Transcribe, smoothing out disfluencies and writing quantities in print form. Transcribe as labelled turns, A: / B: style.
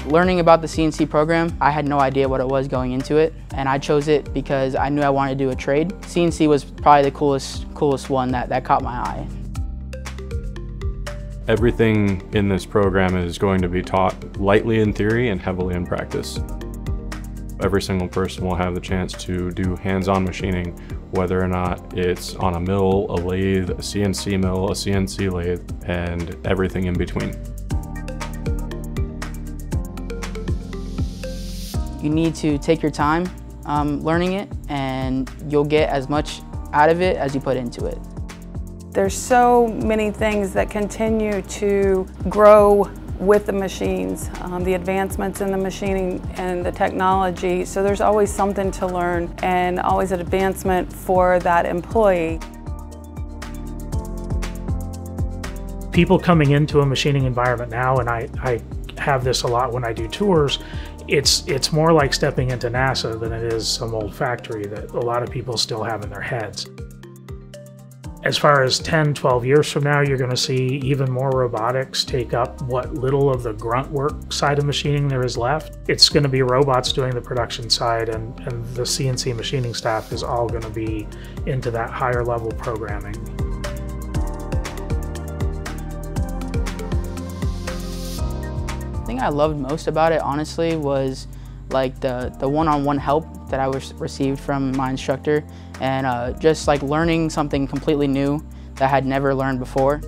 A: Learning about the CNC program, I had no idea what it was going into it, and I chose it because I knew I wanted to do a trade. CNC was probably the coolest one that caught my eye.
B: Everything in this program is going to be taught lightly in theory and heavily in practice. Every single person will have the chance to do hands-on machining, whether or not it's on a mill, a lathe, a CNC mill, a CNC lathe, and everything in between.
A: You need to take your time learning it, and you'll get as much out of it as you put into it.
C: There's so many things that continue to grow with the machines, the advancements in the machining and the technology, so there's always something to learn and always an advancement for that employee.
D: People coming into a machining environment now, and I have this a lot when I do tours, it's more like stepping into NASA than it is some old factory that a lot of people still have in their heads. As far as 10, 12 years from now, you're going to see even more robotics take up what little of the grunt work side of machining there is left. It's going to be robots doing the production side, and the CNC machining staff is all going to be into that higher level programming.
A: The thing I loved most about it, honestly, was like the one-on-one help that I received from my instructor, and just like learning something completely new that I had never learned before.